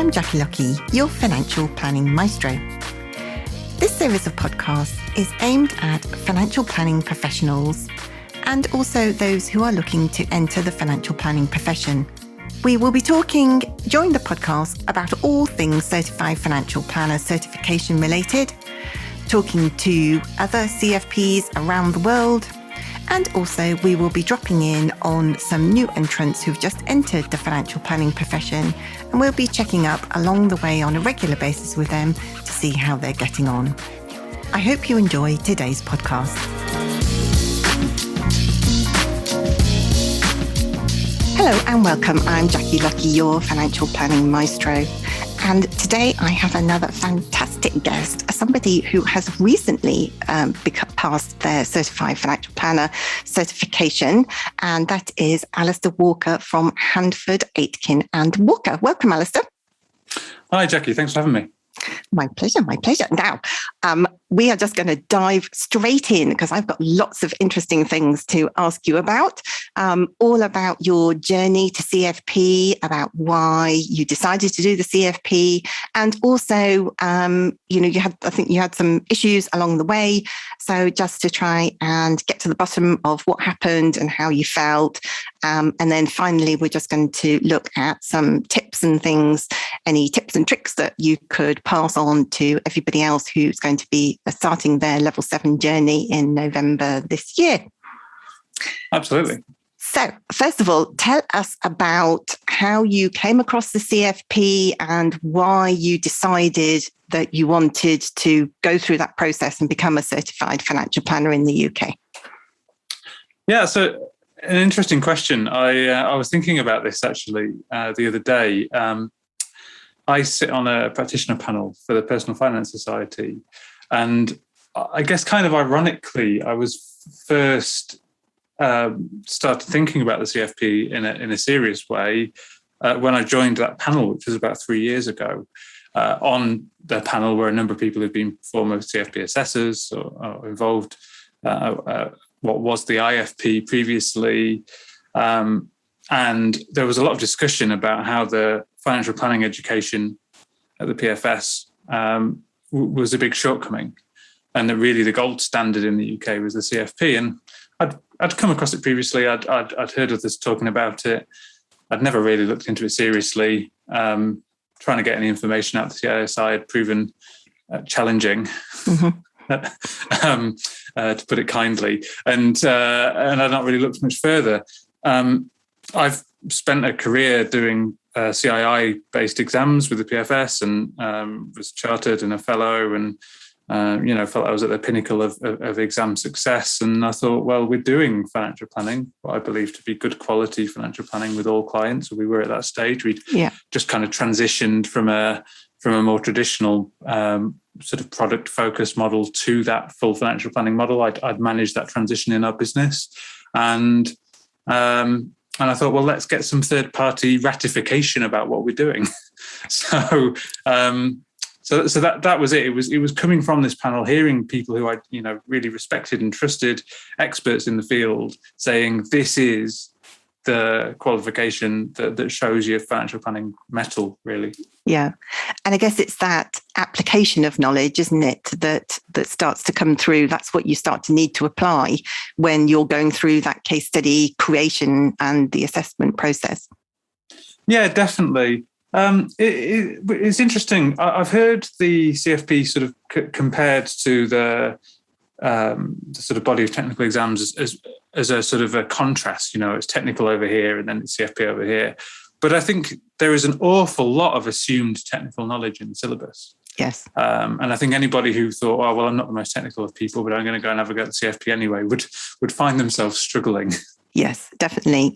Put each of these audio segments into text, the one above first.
I'm Jackie Lucky, your financial planning maestro. This series of podcasts is aimed at financial planning professionals and also those who are looking to enter the financial planning profession. We will be talking during the podcast about all things certified financial planner certification related, talking to other CFPs around the world, and also we will be dropping in on some new entrants who've just entered the financial planning profession, and we'll be checking up along the way on a regular basis with them to see how they're getting on. I hope you enjoy today's podcast. Hello and welcome. I'm Jackie Lucky, your financial planning maestro. And today I have another fantastic guest, somebody who has recently passed their certified financial planner certification. And that is Alasdair Walker from Handford, Aitken and Walker. Welcome, Alasdair. Hi, Jackie. Thanks for having me. My pleasure. Now, we are just going to dive straight in because I've got lots of interesting things to ask you about, all about your journey to CFP, about why you decided to do the CFP, and also, you had some issues along the way. So just to try and get to the bottom of what happened and how you felt. And then finally, we're just going to look at some tips and things, any tips and tricks that you could pass on to everybody else who's going to be starting their level 7 journey in November this year. Absolutely. So first of all, tell us about how you came across the CFP and why you decided that you wanted to go through that process and become a certified financial planner in the UK. Yeah, so an interesting question. I was thinking about this actually the other day. I sit on a practitioner panel for the Personal Finance Society, and I guess kind of ironically, I was first started thinking about the CFP in a serious way when I joined that panel, which was about 3 years ago. On the panel were a number of people who've been former CFP assessors or involved what was the IFP previously. And there was a lot of discussion about how the financial planning education at the PFS was a big shortcoming, and that really the gold standard in the UK was the CFP. And I'd come across it previously. I'd heard others talking about it. I'd never really looked into it seriously. Trying to get any information out of the CISI had proven challenging. Mm-hmm. To put it kindly, and I've not really looked much further. I've spent a career doing CII-based exams with the PFS, and was chartered and a fellow, and felt I was at the pinnacle of exam success. And I thought, well, we're doing financial planning, what I believe to be good quality financial planning with all clients. So we were at that stage. We'd just kind of transitioned from a more traditional sort of product-focused model to that full financial planning model. I'd managed that transition in our business, and I thought, well, let's get some third-party ratification about what we're doing. So that was it. It was coming from this panel, hearing people who I really respected and trusted, experts in the field, saying this is the qualification that shows your financial planning mettle, really. Yeah. And I guess it's that application of knowledge, isn't it, that starts to come through. That's what you start to need to apply when you're going through that case study creation and the assessment process. Yeah, definitely. It's interesting. I've heard the CFP sort of compared to the sort of body of technical exams as a sort of a contrast. It's technical over here and then it's CFP over here. But I think there is an awful lot of assumed technical knowledge in the syllabus. Yes. And I think anybody who thought, oh, well, I'm not the most technical of people, but I'm going to go and have a go at the CFP anyway, would find themselves struggling. Yes, definitely.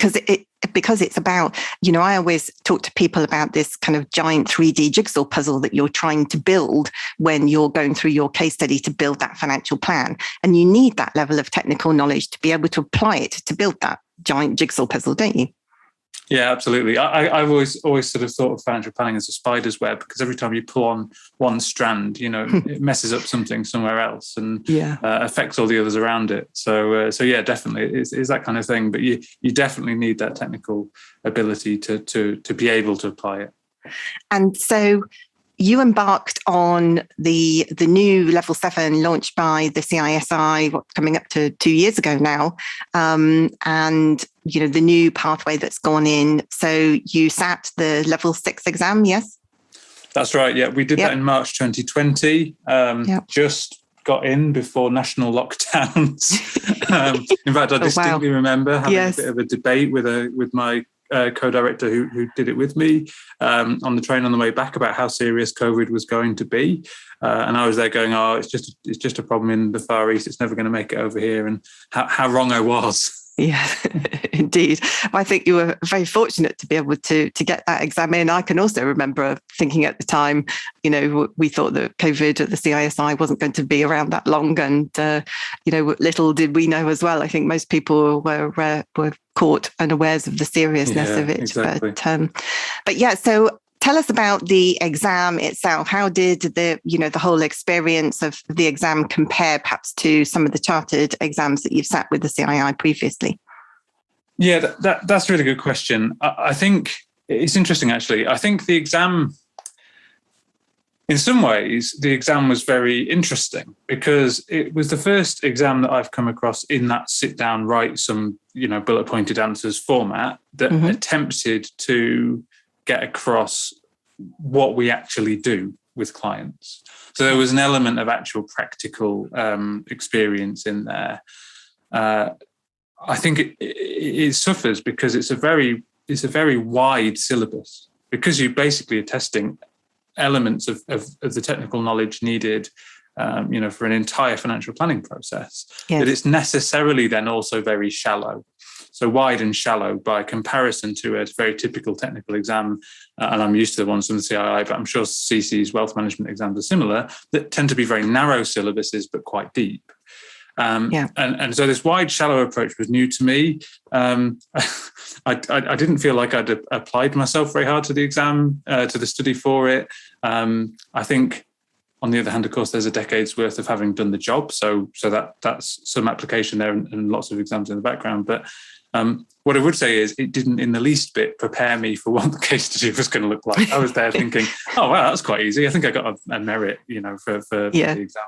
Because it's about, I always talk to people about this kind of giant 3D jigsaw puzzle that you're trying to build when you're going through your case study to build that financial plan. And you need that level of technical knowledge to be able to apply it to build that giant jigsaw puzzle, don't you? Yeah, absolutely. I've always sort of thought of financial planning as a spider's web, because every time you pull on one strand, it messes up something somewhere else and affects all the others around it. So yeah, definitely, it's that kind of thing. But you definitely need that technical ability to be able to apply it. And so you embarked on the new level 7 launched by the CISI, coming up to 2 years ago now, and the new pathway that's gone in. So you sat the level 6 exam, yes? That's right. Yeah, we did that in March 2020. Just got in before national lockdowns. In fact, I distinctly remember having a bit of a debate with my co-director who did it with me on the train on the way back about how serious COVID was going to be, and I was there going, it's just a problem in the Far East, it's never going to make it over here, and how wrong I was. Yeah, indeed. I think you were very fortunate to be able to get that exam in. I can also remember thinking at the time, we thought that COVID at the CISI wasn't going to be around that long. And, little did we know as well. I think most people were caught unawares of the seriousness of it. Exactly. But yeah, so tell us about the exam itself. How did the whole experience of the exam compare perhaps to some of the chartered exams that you've sat with the CII previously? Yeah, that's a really good question. I think it's interesting, actually. I think the exam, in some ways, the exam was very interesting because it was the first exam that I've come across in that sit down, write some, bullet pointed answers format that attempted to get across what we actually do with clients. So there was an element of actual practical experience in there. I think it suffers because it's a very wide syllabus, because you basically are testing elements of the technical knowledge needed for an entire financial planning process. Yes. But it's necessarily then also very shallow. So wide and shallow by comparison to a very typical technical exam, and I'm used to the ones from the CII, but I'm sure CISI's wealth management exams are similar, that tend to be very narrow syllabuses, but quite deep. And so this wide, shallow approach was new to me. I didn't feel like I'd applied myself very hard to the exam, to the study for it. I think, on the other hand, of course, there's a decade's worth of having done the job. So that's some application there and lots of exams in the background. But what I would say is it didn't in the least bit prepare me for what the case study was going to look like. I was there thinking, oh, wow, that's quite easy. I think I got a merit, for the exam.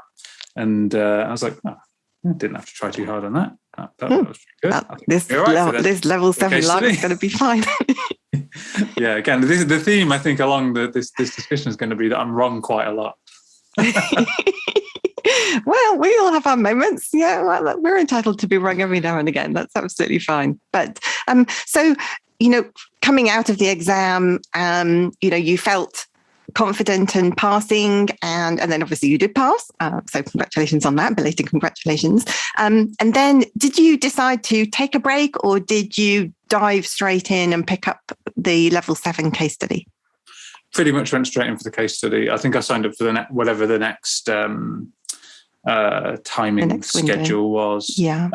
And I was like, I didn't have to try too hard on that. That was pretty good. This level 7 log is going to be fine. Yeah, again, the theme, I think, along this discussion is going to be that I'm wrong quite a lot. Well, we all have our moments. Yeah, well, we're entitled to be wrong every now and again. That's absolutely fine. But so, coming out of the exam, you felt confident in passing, and then obviously you did pass. So congratulations on that, belated congratulations. And then did you decide to take a break, or did you dive straight in and pick up the level 7 case study? Pretty much went straight in for the case study. I think I signed up for whatever the next timing schedule was. Yeah.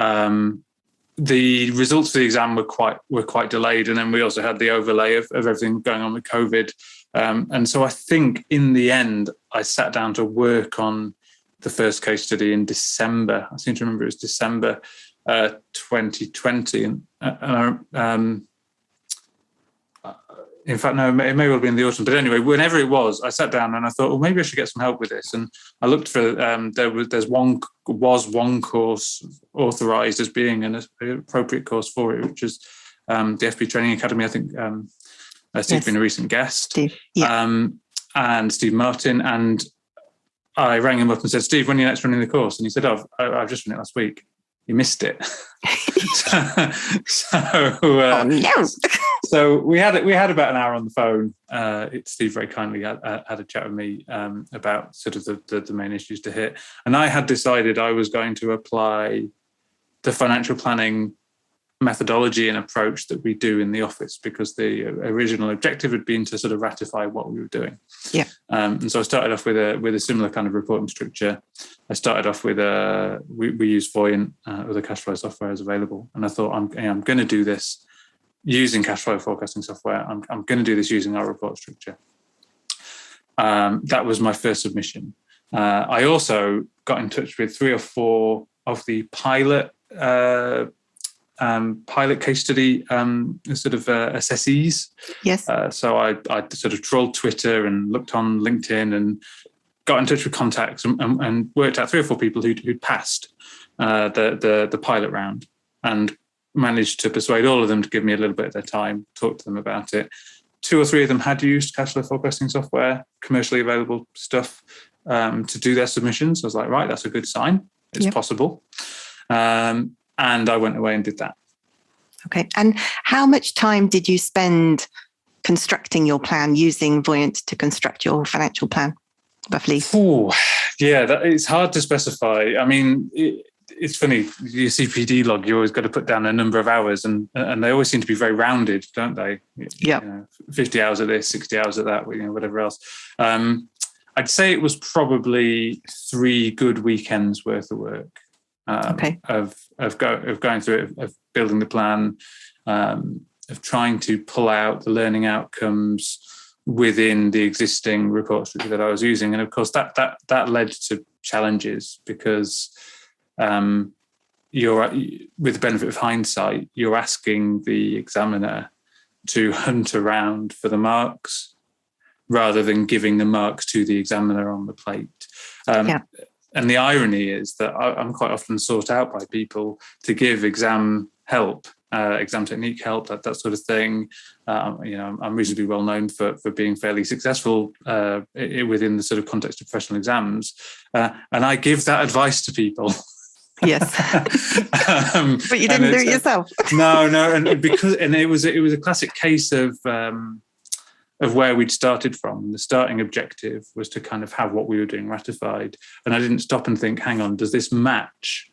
The results for the exam were quite delayed, and then we also had the overlay of everything going on with COVID. And so I think in the end, I sat down to work on the first case study in December. I seem to remember it was December 2020, and in fact, no, it may well have been the autumn. But anyway, whenever it was, I sat down and I thought, well, maybe I should get some help with this. And I looked for, there's one course authorised as being an appropriate course for it, which is the FP Training Academy. I think Steve's been a recent guest. Steve, yeah. And Steve Martin. And I rang him up and said, Steve, when are you next running the course? And he said, I've just run it last week. You missed it. Oh, no. So we had about an hour on the phone. Steve very kindly had a chat with me about sort of the main issues to hit. And I had decided I was going to apply the financial planning methodology and approach that we do in the office, because the original objective had been to sort of ratify what we were doing. Yeah. And so I started off with a similar kind of reporting structure. I started off with we use Voyant, other cash flow software is available, and I thought I'm going to do this using cash flow forecasting software. I'm going to do this using our report structure. That was my first submission. I also got in touch with 3 or 4 of the pilot pilot case study sort of assessees. Yes. So I sort of trawled Twitter and looked on LinkedIn and got in touch with contacts and worked out 3 or 4 people who'd passed the pilot round, and managed to persuade all of them to give me a little bit of their time, talk to them about it. 2 or 3 of them had used cash flow forecasting software, commercially available stuff, to do their submissions. I was like, right, that's a good sign. It's possible. And I went away and did that. Okay. And how much time did you spend constructing your plan, using Voyant to construct your financial plan, roughly? It's hard to specify. I mean, it's funny, your CPD log, you always got to put down a number of hours, and they always seem to be very rounded, don't they? Yeah. 50 hours of this, 60 hours of that, whatever else. I'd say it was probably 3 good weekends worth of work. Of going through it, of building the plan, of trying to pull out the learning outcomes within the existing report structure that I was using. And of course that led to challenges, because you're, with the benefit of hindsight, you're asking the examiner to hunt around for the marks rather than giving the marks to the examiner on the plate. And the irony is that I'm quite often sought out by people to give exam help, exam technique help, that sort of thing. I'm reasonably well known for being fairly successful within the sort of context of professional exams, and I give that advice to people. Yes, but you didn't do it yourself. No, and it was a classic case of where we'd started from. The starting objective was to kind of have what we were doing ratified. And I didn't stop and think, hang on, does this match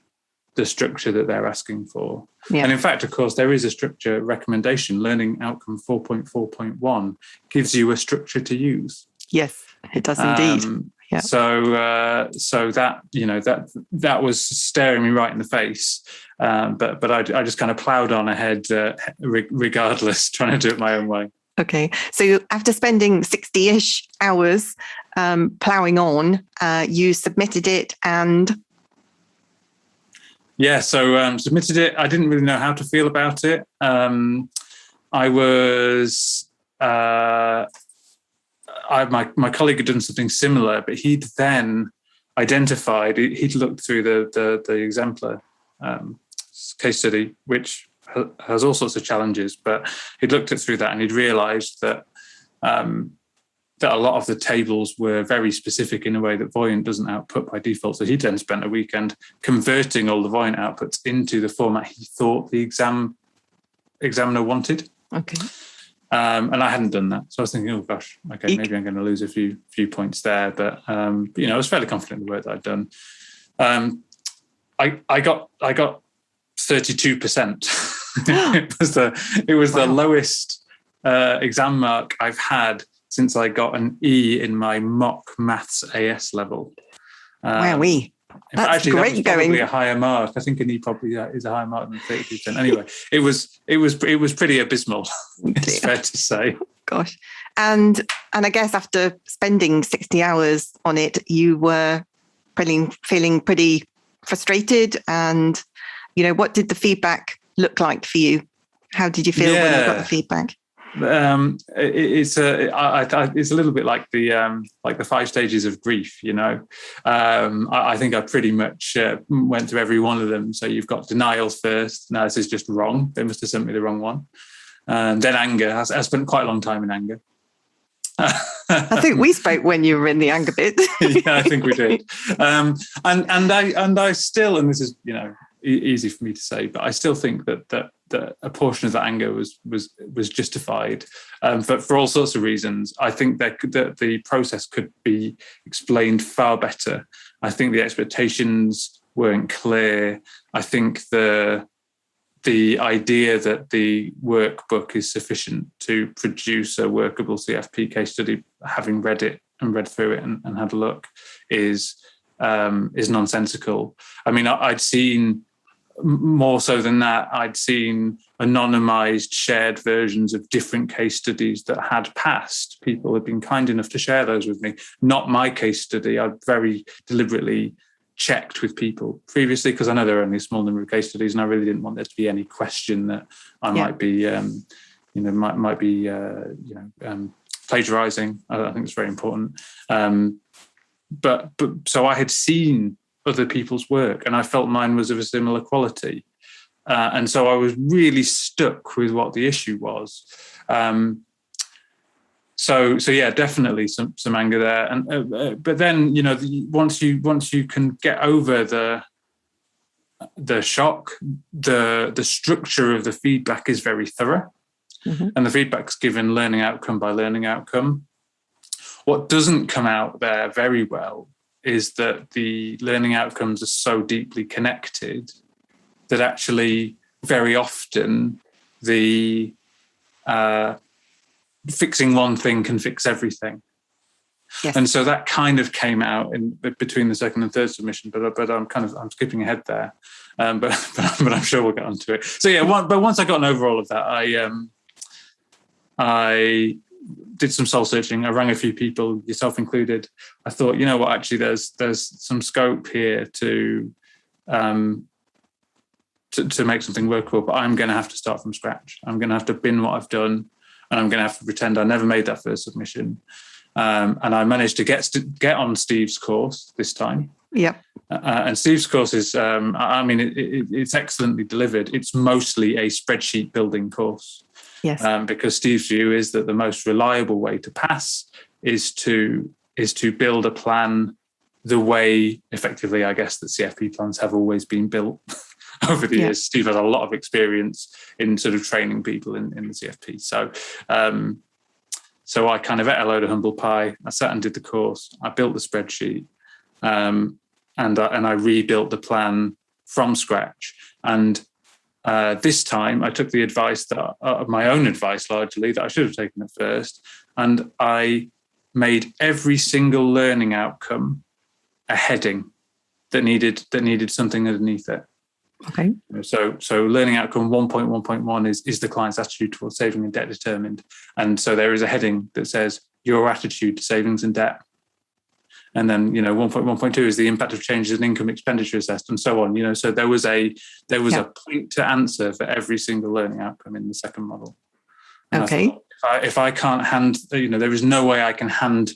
the structure that they're asking for? Yeah. And in fact, of course, there is a structure recommendation. Learning outcome 4.4.1 gives you a structure to use. Yes, it does indeed. Yeah. So that was staring me right in the face. But I just kind of ploughed on ahead regardless, trying to do it my own way. Okay, so after spending 60-ish hours ploughing on, you submitted it and... Yeah, so submitted it. I didn't really know how to feel about it. I was... my colleague had done something similar, but he'd then identified, he'd looked through the exemplar case study, which has all sorts of challenges, but he'd looked through that and he'd realised that that a lot of the tables were very specific in a way that Voyant doesn't output by default. So he then spent a weekend converting all the Voyant outputs into the format he thought the examiner wanted. Okay. And I hadn't done that, so I was thinking, oh gosh, okay, maybe I'm going to lose a few points there. But I was fairly confident in the work that I'd done. I got 32%. It was the lowest exam mark I've had since I got an E in my mock maths AS level. Wowee. That's actually, great. That was probably a higher mark. I think an E probably is a higher mark than 32%. Anyway, it was pretty abysmal. It's fair to say. Gosh, and I guess after spending 60 hours on it, you were feeling pretty frustrated. And what did the feedback look like for you? How did you feel when you got the feedback? It's a little bit like the 5 stages of grief. I think I pretty much went through every one of them. So you've got denial first. No, this is just wrong. They must have sent me the wrong one. Then anger. I spent quite a long time in anger. I think we spoke when you were in the anger bit. Yeah, I think we did. And I still, and this is easy for me to say, but I still think that a portion of that anger was justified, for all sorts of reasons. I think that the process could be explained far better. I think the expectations weren't clear. I think the idea that the workbook is sufficient to produce a workable CFP case study, having read it and read through it and had a look, is nonsensical. I mean, I'd seen more so than that. I'd seen anonymized shared versions of different case studies that had passed. People had been kind enough to share those with me. Not my case study. I'd very deliberately checked with people previously, because I know there are only a small number of case studies, and I really didn't want there to be any question that I might be, plagiarizing. I think it's very important. But so I had seen other people's work, and I felt mine was of a similar quality. And so I was really stuck with what the issue was. So yeah, definitely some anger there. And but then, once you can get over the shock, the structure of the feedback is very thorough, and the feedback's given learning outcome by learning outcome. What doesn't come out there very well is that the learning outcomes are so deeply connected that actually very often the fixing one thing can fix everything. Yes. And so that kind of came out in between the second and third submission, but I'm skipping ahead there. But I'm sure we'll get onto it. So yeah, but once I got over all of that, I did some soul searching. I rang a few people, yourself included. I thought, you know what, actually there's some scope here to make something workable, but I'm going to have to start from scratch. I'm going to have to bin what I've done, and I'm going to have to pretend I never made that first submission. And I managed to get on Steve's course this time. Yeah. And Steve's course is, it's excellently delivered. It's mostly a spreadsheet building course. Yes. Because Steve's view is that the most reliable way to pass is to build a plan the way, effectively, I guess, that CFP plans have always been built over the years. Steve has a lot of experience in sort of training people in the CFP. So I kind of ate a load of humble pie. I sat and did the course. I built the spreadsheet, and I rebuilt the plan from scratch. And this time I took the advice my own advice largely, that I should have taken at first, and I made every single learning outcome a heading that needed something underneath it. Okay. So learning outcome 1.1.1 is the client's attitude towards saving and debt determined. And so there is a heading that says your attitude to savings and debt. And then, 1.1.2 is the impact of changes in income expenditure assessed, and so on. So there was a point to answer for every single learning outcome in the second model. And okay. I thought, if I can't hand, there is no way I can hand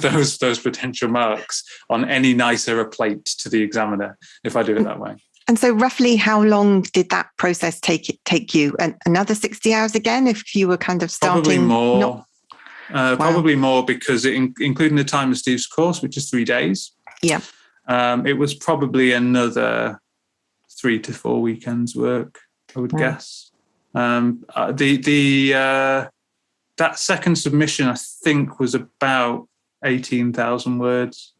those potential marks on any nicer a plate to the examiner if I do it that way. And so roughly how long did that process take you? Another 60 hours again, if you were kind of starting? Probably more. Probably more, because including the time of Steve's course, which is 3 days. Yeah. It was probably another 3 to 4 weekends work, I would guess. That second submission, I think, was about 18,000 words.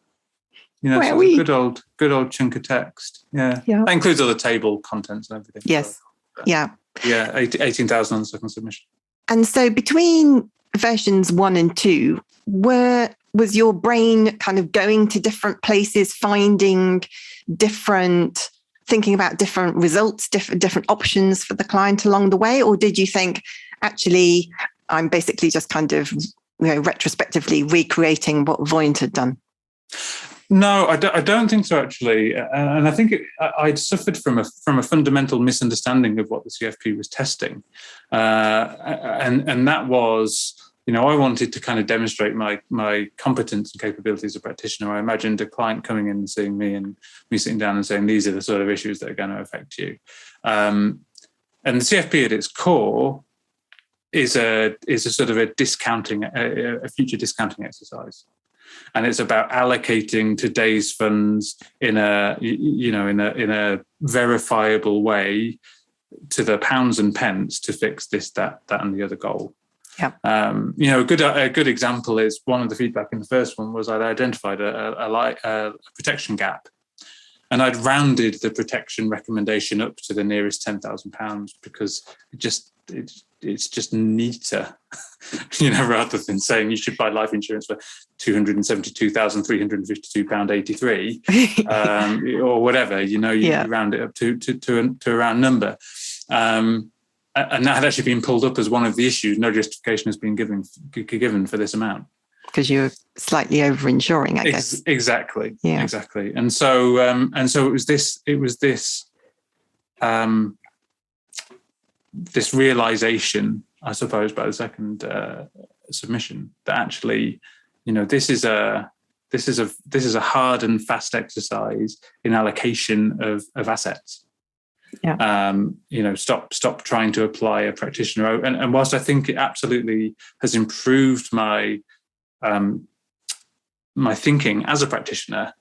So it's a good old chunk of text. Yeah. That includes all the table contents and everything. Yes. So, yeah. 18,000 on the second submission. And so between versions 1 and 2, was your brain kind of going to different places, thinking about different results, different options for the client along the way? Or did you think, actually, I'm basically just kind of retrospectively recreating what Voyant had done? No, I don't think so, actually. And I think I'd suffered from a fundamental misunderstanding of what the CFP was testing. And that was, I wanted to kind of demonstrate my competence and capability as a practitioner. I imagined a client coming in and seeing me, and me sitting down and saying, these are the sort of issues that are going to affect you. And the CFP at its core is a sort of a future discounting exercise. And it's about allocating today's funds in a verifiable way to the pounds and pence to fix this, that, and the other goal. Yeah. A good example is, one of the feedback in the first one was I'd identified a protection gap, and I'd rounded the protection recommendation up to the nearest £10,000 because it's just neater, rather than saying you should buy life insurance for £272,352.83 or whatever. You round it up to a round number. And that had actually been pulled up as one of the issues. No justification has been given for this amount. because you're slightly over-insuring, I guess. Exactly. Yeah. Exactly. And so it was this this realization, I suppose, by the second submission, that actually, this is a hard and fast exercise in allocation of assets. Yeah. Stop trying to apply a practitioner. And whilst I think it absolutely has improved my my thinking as a practitioner,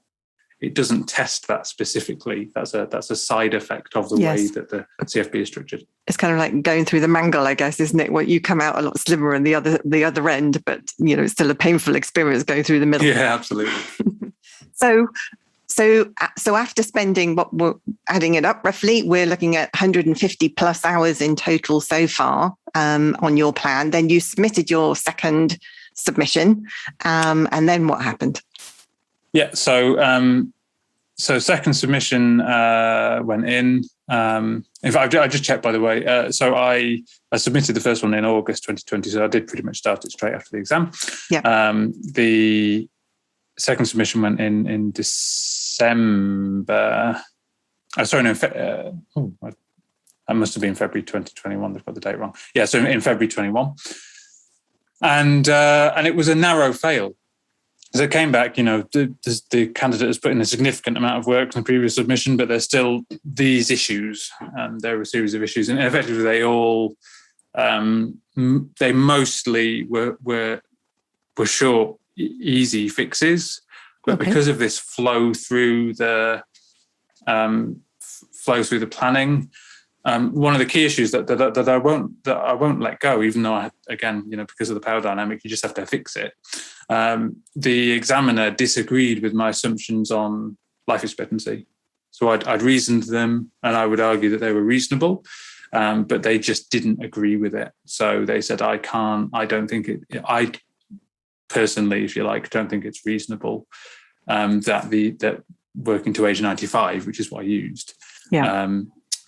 it doesn't test that specifically. That's a side effect of the way that the CFP is structured. It's kind of like going through the mangle, I guess, isn't it? Where you come out a lot slimmer in the other end, but it's still a painful experience going through the middle. Yeah, absolutely. So after spending, what we're adding it up roughly, we're looking at 150 plus hours in total so far on your plan. Then you submitted your second submission, and then what happened? Yeah, so second submission went in. In fact, I just checked, by the way. So I submitted the first one in August 2020, so I did pretty much start it straight after the exam. Yeah. The second submission went in December. I must have been February 2021. They've got the date wrong. Yeah, so in February 21, and it was a narrow fail. So it came back, the candidate has put in a significant amount of work in the previous submission, but there's still these issues, and there were a series of issues, and effectively they all, they mostly were short, easy fixes, but because of this flow through the planning. One of the key issues that I won't let go, even though because of the power dynamic, you just have to fix it. The examiner disagreed with my assumptions on life expectancy. So I'd reasoned them, and I would argue that they were reasonable, but they just didn't agree with it. So they said, I personally, if you like, don't think it's reasonable that working to age 95, which is what I used. Yeah.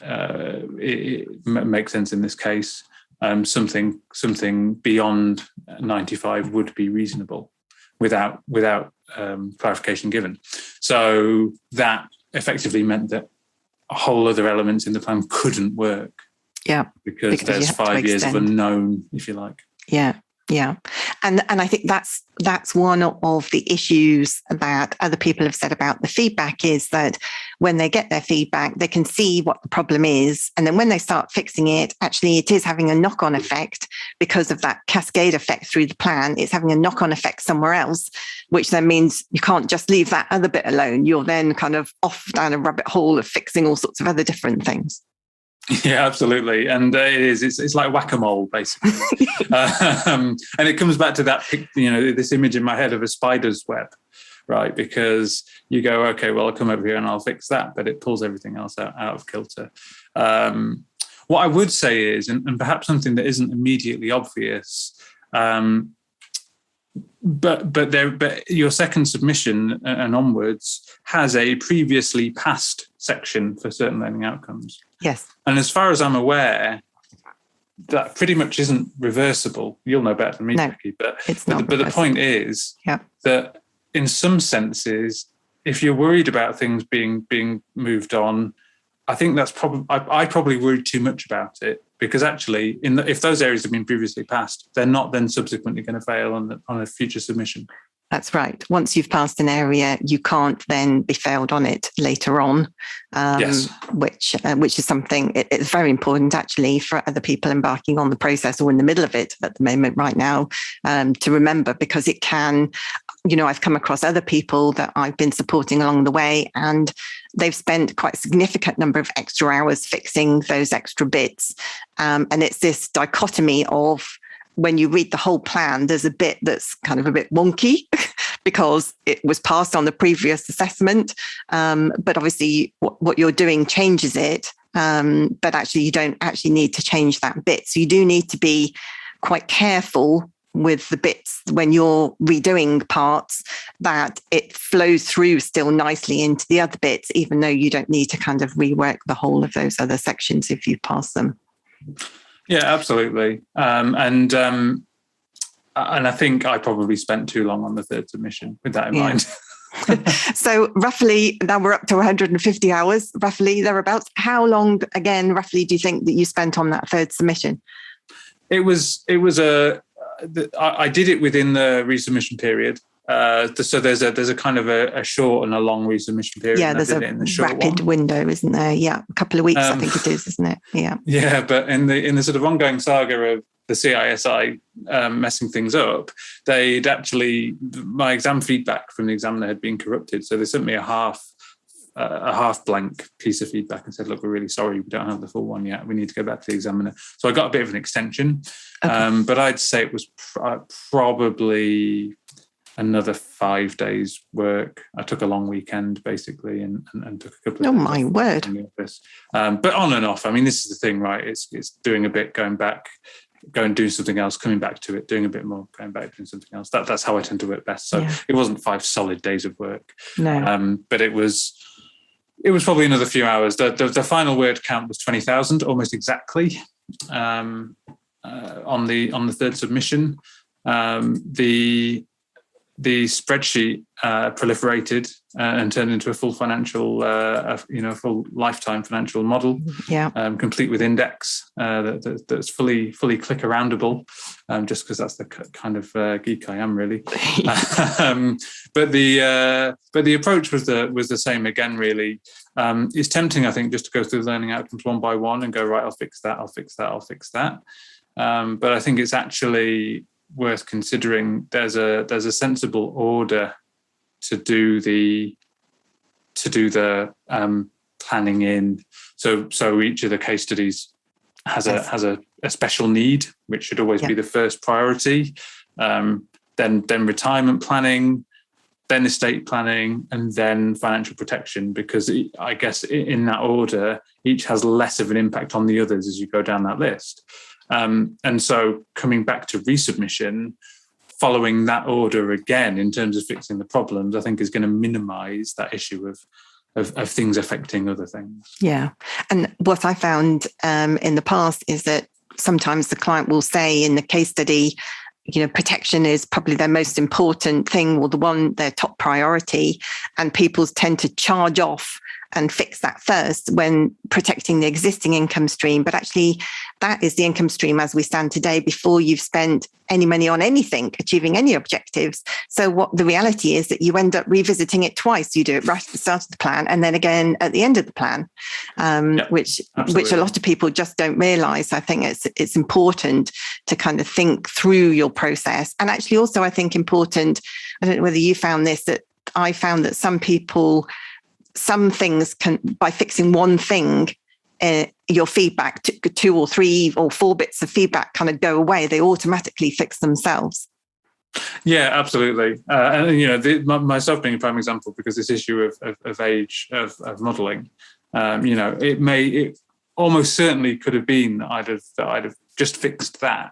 It makes sense in this case. Something beyond 95 would be reasonable without clarification given. So that effectively meant that whole other elements in the plan couldn't work. Yeah, because there's 5 years of unknown, if you like. Yeah. Yeah. And I think that's one of the issues that other people have said about the feedback, is that when they get their feedback, they can see what the problem is. And then when they start fixing it, actually it is having a knock-on effect because of that cascade effect through the plan. It's having a knock-on effect somewhere else, which then means you can't just leave that other bit alone. You're then kind of off down a rabbit hole of fixing all sorts of other different things. Yeah, absolutely. And it's like whack-a-mole, basically. And it comes back to that, this image in my head of a spider's web, right? Because you go, okay, well, I'll come over here and I'll fix that, but it pulls everything else out of kilter. What I would say is, and perhaps something that isn't immediately obvious, but your second submission and onwards has a previously passed section for certain learning outcomes. Yes. And as far as I'm aware, that pretty much isn't reversible. You'll know better than me, Becky. But the point is that in some senses, if you're worried about things being moved on, I think that's probably, I probably worried too much about it, because actually, if those areas have been previously passed, they're not then subsequently going to fail on a future submission. That's right. Once you've passed an area, you can't then be failed on it later on, yes. which is something, it's very important actually for other people embarking on the process or in the middle of it at the moment right now, to remember, because it can, I've come across other people that I've been supporting along the way, and they've spent quite a significant number of extra hours fixing those extra bits. And it's this dichotomy of, when you read the whole plan, there's a bit that's kind of a bit wonky because it was passed on the previous assessment. But obviously what you're doing changes it. But actually you don't actually need to change that bit. So you do need to be quite careful with the bits when you're redoing parts, that it flows through still nicely into the other bits, even though you don't need to kind of rework the whole of those other sections if you pass them. Yeah, absolutely. And I think I probably spent too long on the third submission with that in mind. So roughly, now we're up to 150 hours, roughly thereabouts. How long, again, roughly, do you think that you spent on that third submission? I did it within the resubmission period. So there's a kind of a short and a long resubmission period. Yeah, there's a rapid window, isn't there? Yeah, a couple of weeks, I think it is, isn't it? Yeah. Yeah, but in the sort of ongoing saga of the CISI messing things up, my exam feedback from the examiner had been corrupted. So they sent me a half blank piece of feedback and said, look, we're really sorry, we don't have the full one yet. We need to go back to the examiner. So I got a bit of an extension, but I'd say it was probably another 5 days work. I took a long weekend basically and took a couple of days my word. in the office. But on and off, I mean, this is the thing, right? It's doing a bit, going back, go and do something else, coming back to it, doing a bit more, going back, doing something else. That's how I tend to work best. So It wasn't 5 solid days of work. No. But it was probably another few hours. The final word count was 20,000, almost exactly, on the third submission. The spreadsheet proliferated and turned into a full financial, full lifetime financial model, complete with index that's fully click-aroundable, just because that's the kind of geek I am, really. But the approach was the same again, really. It's tempting, I think, just to go through the learning outcomes one by one and go, right, I'll fix that. But I think it's actually worth considering. There's a sensible order to do the planning in. So each of the case studies has a special need, which should always be the first priority. Then retirement planning, then estate planning, and then financial protection, because I guess in that order, each has less of an impact on the others as you go down that list. And so coming back to resubmission, following that order again in terms of fixing the problems, I think is going to minimise that issue of things affecting other things. Yeah. And what I found in the past is that sometimes the client will say in the case study, protection is probably their most important thing, or their top priority, and people tend to charge off and fix that first when protecting the existing income stream. But actually, that is the income stream as we stand today before you've spent any money on anything, achieving any objectives. So what the reality is that you end up revisiting it twice. You do it right at the start of the plan and then again at the end of the plan, which a lot of people just don't realise. I think it's important to kind of think through your process. And actually also, I think important, I don't know whether you found this, that I found that some things can, by fixing one thing, your feedback, 2 or 3 or 4 bits of feedback kind of go away. They automatically fix themselves. Yeah, absolutely. And myself being a prime example, because this issue of age of modelling, it almost certainly could have been that I'd have just fixed that.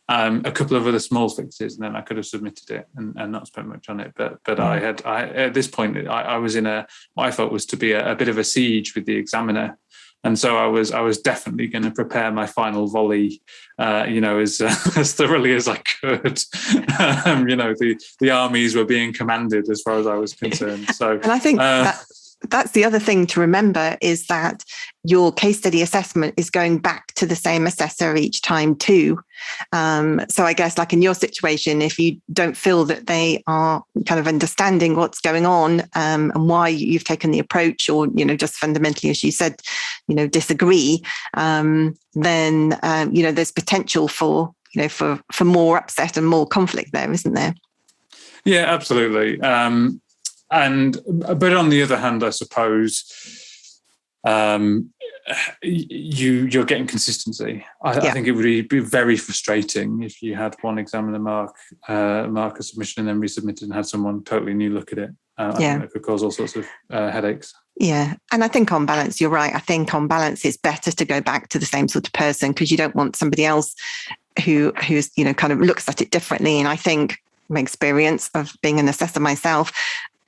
A couple of other small fixes, and then I could have submitted it and not spent much on it. But I at this point I was in what I felt was to be a bit of a siege with the examiner, and so I was definitely going to prepare my final volley, as thoroughly as I could. The armies were being commanded as far as I was concerned. So, and I think that's the other thing to remember, is that your case study assessment is going back to the same assessor each time too. So I guess, like in your situation, if you don't feel that they are kind of understanding what's going on and why you've taken the approach, or, just fundamentally, as you said, disagree, then, there's potential for more upset and more conflict there, isn't there? Yeah, absolutely. But on the other hand, I suppose you're getting consistency. I think it would be very frustrating if you had one examiner mark a submission and then resubmitted and had someone totally new look at it. I think that could cause all sorts of headaches. Yeah. And I think on balance, you're right. I think on balance, it's better to go back to the same sort of person, because you don't want somebody else who's kind of looks at it differently. And I think my experience of being an assessor myself,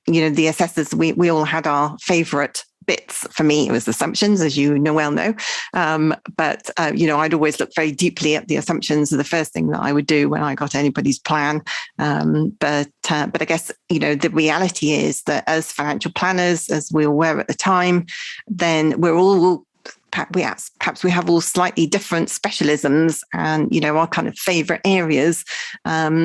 the assessors, we all had our favourite bits. For me, it was assumptions, as you well know. But I'd always look very deeply at the assumptions. The first thing that I would do when I got anybody's plan. But I guess, the reality is that as financial planners, as we all were at the time, then we're all perhaps we have all slightly different specialisms and, our kind of favorite areas,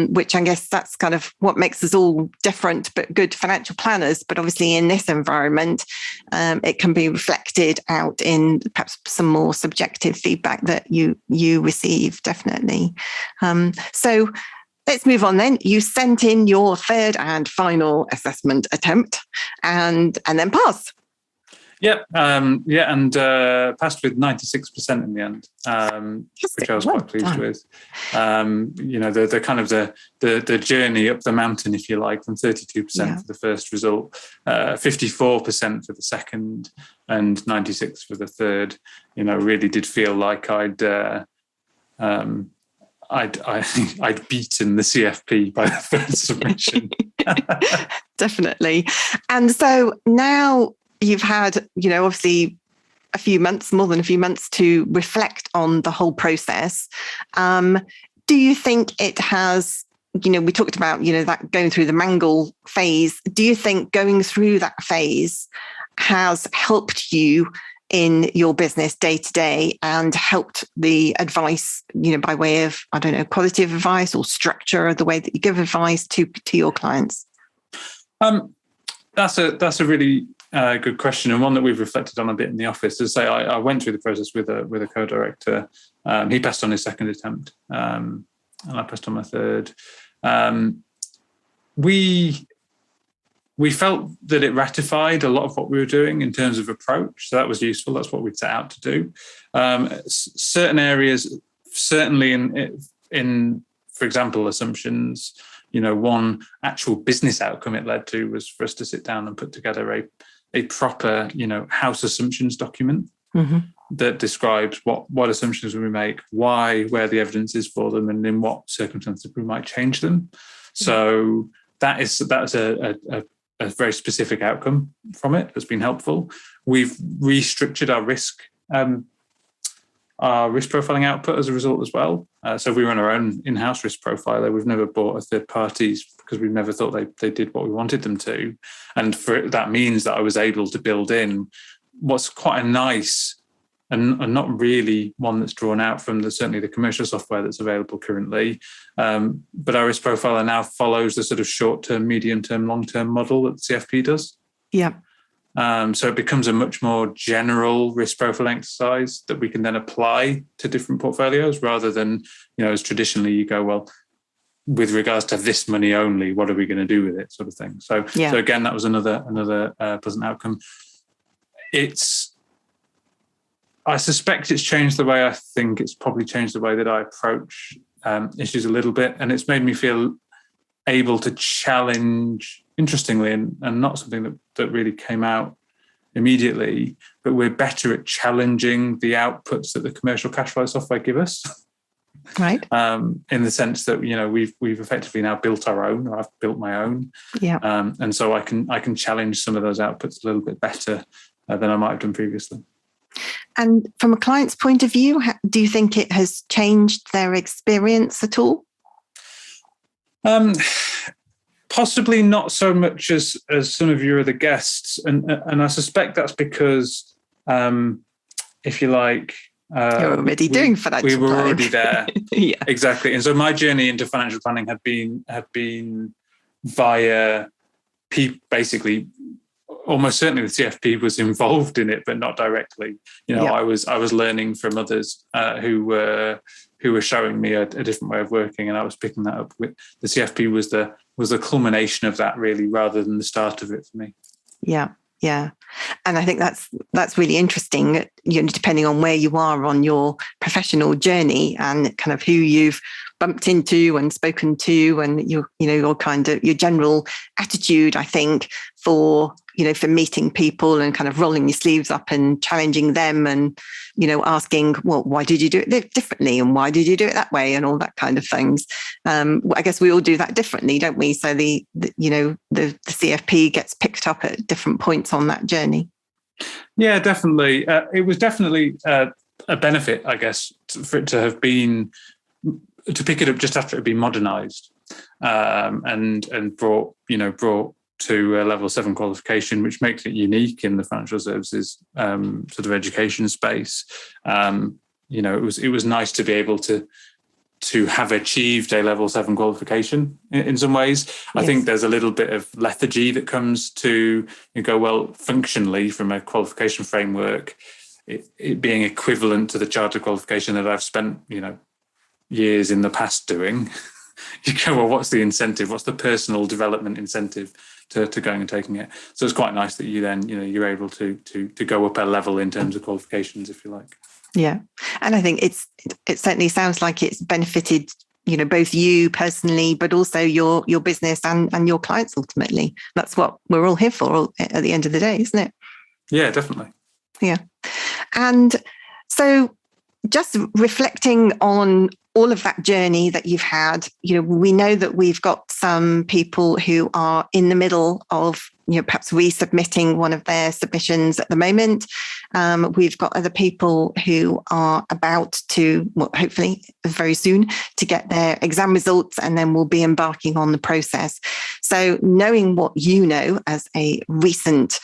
which I guess that's kind of what makes us all different, but good financial planners. But obviously in this environment, it can be reflected out in perhaps some more subjective feedback that you receive, definitely. So let's move on then. You sent in your third and final assessment attempt and then passed. Yep. And passed with 96% in the end, which I was quite pleased with. The kind of the journey up the mountain, if you like, from 32% for the first result, 54% for the second, and 96% for the third. Really did feel like I'd beaten the CFP by the first submission. Definitely. And so now you've had, obviously more than a few months to reflect on the whole process. Do you think it has, we talked about, that going through the mangle phase. Do you think going through that phase has helped you in your business day to day and helped the advice, by way of, qualitative advice or structure of the way that you give advice to your clients? That's a really good question, and one that we've reflected on a bit in the office. As I say, I went through the process with a co-director. He passed on his second attempt, and I passed on my third. We felt that it ratified a lot of what we were doing in terms of approach, so that was useful. That's what we'd set out to do. Certain areas, certainly in for example, assumptions. One actual business outcome it led to was for us to sit down and put together a proper, house assumptions document that describes what assumptions we make, why, where the evidence is for them, and in what circumstances we might change them. So that's a very specific outcome from it that's been helpful. We've restructured our risk profiling output as a result as well. So we run our own in-house risk profiler. We've never bought a third party's because we've never thought they did what we wanted them to. And that means that I was able to build in what's quite a nice and not really one that's drawn out from certainly the commercial software that's available currently. But our risk profiler now follows the sort of short-term, medium-term, long-term model that the CFP does. Yeah. So it becomes a much more general risk profile exercise that we can then apply to different portfolios rather than, as traditionally you go, well, with regards to this money only, what are we going to do with it, sort of thing. So again, that was another pleasant outcome. I suspect it's changed the way I think. It's probably changed the way that I approach issues a little bit, and it's made me feel able to challenge, interestingly, and not something that really came out immediately, but we're better at challenging the outputs that the commercial cash flow software give us. Right. In the sense that, we've effectively now built our own, or I've built my own. Yeah. And so I can challenge some of those outputs a little bit better than I might have done previously. And from a client's point of view, do you think it has changed their experience at all? Possibly not so much as some of your other guests, and I suspect that's because, if you like, you're already doing financial planning. We were already there. Yeah, exactly. And so my journey into financial planning had been via basically. Almost certainly the CFP was involved in it, but not directly. I was learning from others who were showing me a different way of working, and I was picking that up. With the CFP was the culmination of that, really, rather than the start of it for me. Yeah. Yeah. And I think that's really interesting, depending on where you are on your professional journey and kind of who you've bumped into and spoken to, and your general attitude, I think, for meeting people and kind of rolling your sleeves up and challenging them and, asking, well, why did you do it differently? And why did you do it that way? And all that kind of things. I guess we all do that differently, don't we? So the CFP gets picked up at different points on that journey. Yeah, definitely. It was definitely a benefit, I guess, for it to have been, to pick it up just after it had been modernised, and brought to a level 7 qualification, which makes it unique in the financial services sort of education space. It was nice to be able to have achieved a level 7 qualification in some ways. Yes. I think there's a little bit of lethargy that comes to, you go, well, functionally from a qualification framework, it being equivalent to the chartered qualification that I've spent, years in the past doing. You go, well, what's the incentive? What's the personal development incentive to going and taking it? So it's quite nice that you then, you're able to go up a level in terms of qualifications, if you like. Yeah. And I think it certainly sounds like it's benefited, both you personally, but also your business and your clients ultimately. That's what we're all here for at the end of the day, isn't it? Yeah, definitely. Yeah. And so just reflecting on all of that journey that you've had, we know that we've got some people who are in the middle of, perhaps resubmitting one of their submissions at the moment. We've got other people who are about to, hopefully very soon, to get their exam results, and then we'll be embarking on the process. So knowing what you know as a recent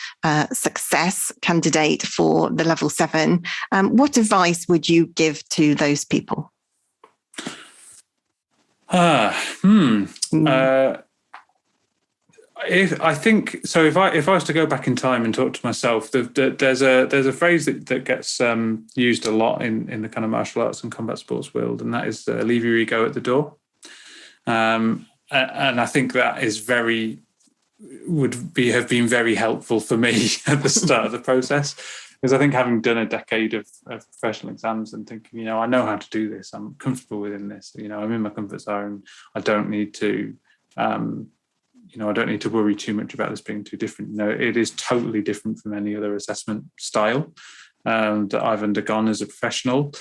success candidate for the level 7, what advice would you give to those people? I think so. If I was to go back in time and talk to myself, there's a phrase that gets used a lot in the kind of martial arts and combat sports world, and that is leave your ego at the door. And I think that is have been very helpful for me at the start of the process, because I think having done a decade of professional exams and thinking, I know how to do this, I'm comfortable within this, I'm in my comfort zone. I don't need to. I don't need to worry too much about this being too different. It is totally different from any other assessment style that I've undergone as a professional,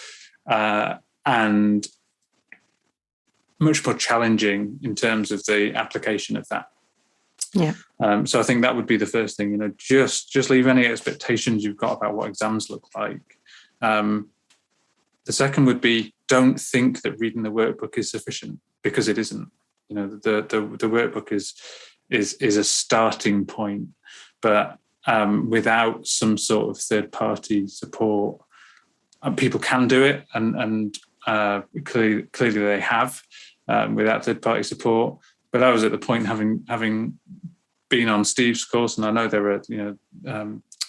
and much more challenging in terms of the application of that. Yeah. So I think that would be the first thing. Just leave any expectations you've got about what exams look like. The second would be, don't think that reading the workbook is sufficient, because it isn't. The workbook is a starting point, but without some sort of third-party support, people can do it, and clearly they have without third-party support. But I was at the point, having been on Steve's course, and I know there are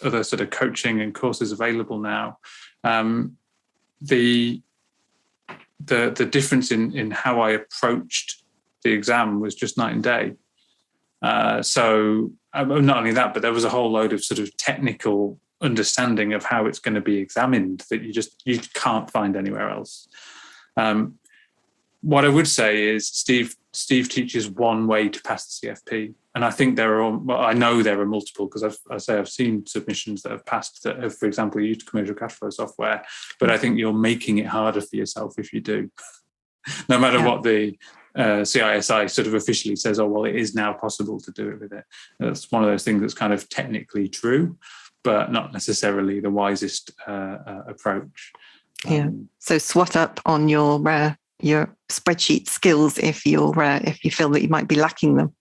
other sort of coaching and courses available now. The difference in how I approached the exam was just night and day. So not only that, but there was a whole load of sort of technical understanding of how it's going to be examined that you can't find anywhere else. What I would say is Steve teaches one way to pass the CFP, and I think I know there are multiple, because I've seen submissions that have passed that have, for example, used commercial cash flow software, but I think you're making it harder for yourself if you do. No matter what the CISI sort of officially says, it is now possible to do it with it. That's one of those things that's kind of technically true, but not necessarily the wisest approach. Yeah. So swat up on your spreadsheet skills if you feel that you might be lacking them.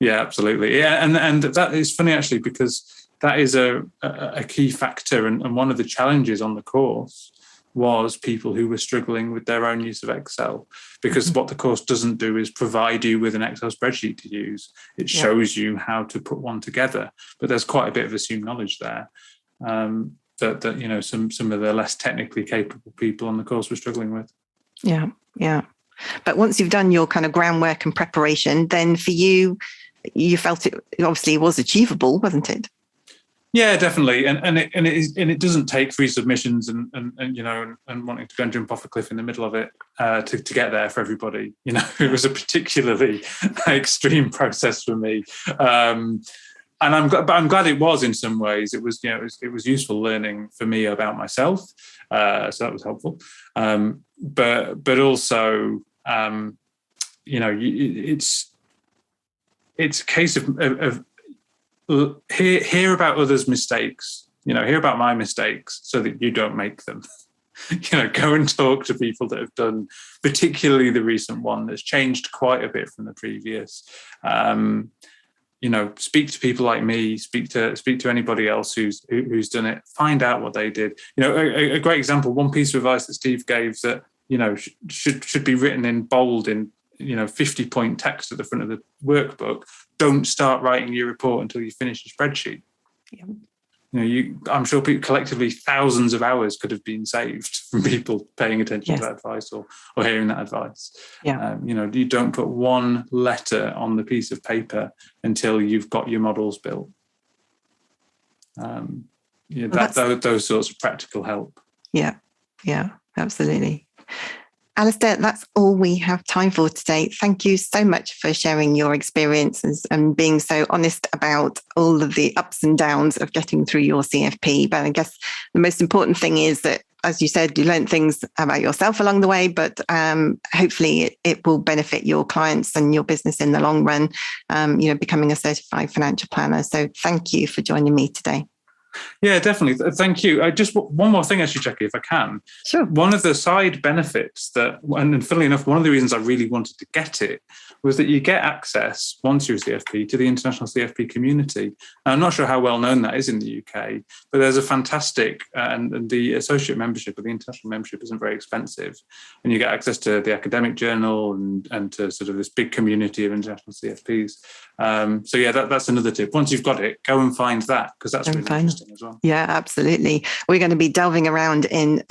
Yeah, absolutely. Yeah, and that is funny actually, because that is a key factor, and one of the challenges on the course was people who were struggling with their own use of Excel, because what the course doesn't do is provide you with an Excel spreadsheet to use. It shows you how to put one together, but there's quite a bit of assumed knowledge there that some of the less technically capable people on the course were struggling with. Yeah. But once you've done your kind of groundwork and preparation, then for you felt it obviously was achievable, wasn't it? Yeah, definitely, and it doesn't take 3 submissions and wanting to go and jump off a cliff in the middle of it to get there for everybody. It was a particularly extreme process for me, and I'm glad it was in some ways. It was it was useful learning for me about myself, so that was helpful. But also it's a case of hear about others' mistakes hear about my mistakes so that you don't make them. Go and talk to people that have done, particularly the recent one that's changed quite a bit from the previous. Speak to people like me, speak to anybody else who's done it, find out what they did. A great example, one piece of advice that Steve gave that, should be written in bold in, 50-point text at the front of the workbook. Don't start writing your report until you finish the spreadsheet. Yeah. I'm sure collectively thousands of hours could have been saved from people paying attention to that advice or hearing that advice. Yeah. You don't put one letter on the piece of paper until you've got your models built. Those sorts of practical help. Yeah, absolutely. Alasdair, that's all we have time for today. Thank you so much for sharing your experiences and being so honest about all of the ups and downs of getting through your CFP. But I guess the most important thing is that, as you said, you learned things about yourself along the way, but hopefully it will benefit your clients and your business in the long run, becoming a certified financial planner. So thank you for joining me today. Yeah, definitely. Thank you. Just one more thing, actually, Jackie, if I can. Sure. One of the side benefits and funnily enough, one of the reasons I really wanted to get it was that you get access, once you're a CFP, to the international CFP community. Now, I'm not sure how well known that is in the UK, but there's a fantastic, and the associate membership or the international membership isn't very expensive. And you get access to the academic journal and to sort of this big community of international CFPs. That's another tip. Once you've got it, go and find that, because that's really interesting as well. Yeah, absolutely. We're going to be delving around in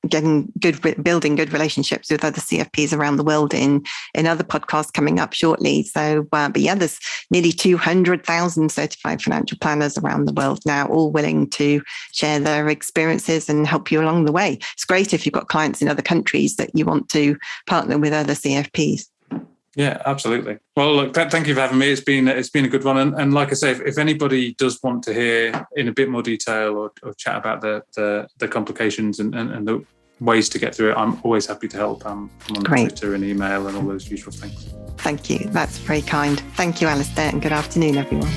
building good relationships with other CFPs around the world in other podcasts coming up shortly. So, there's nearly 200,000 certified financial planners around the world now, all willing to share their experiences and help you along the way. It's great if you've got clients in other countries that you want to partner with other CFPs. Yeah, absolutely. Well, look, thank you for having me. It's been a good one. And like I say, if anybody does want to hear in a bit more detail or chat about the complications and the ways to get through it, I'm always happy to help. I'm on Twitter and email and all those usual things. Thank you. That's very kind. Thank you, Alasdair, and good afternoon, everyone.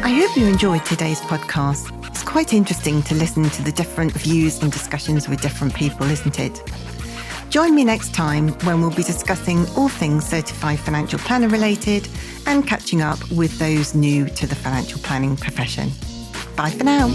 I hope you enjoyed today's podcast. It's quite interesting to listen to the different views and discussions with different people, isn't it? Join me next time when we'll be discussing all things certified financial planner related and catching up with those new to the financial planning profession. Bye for now.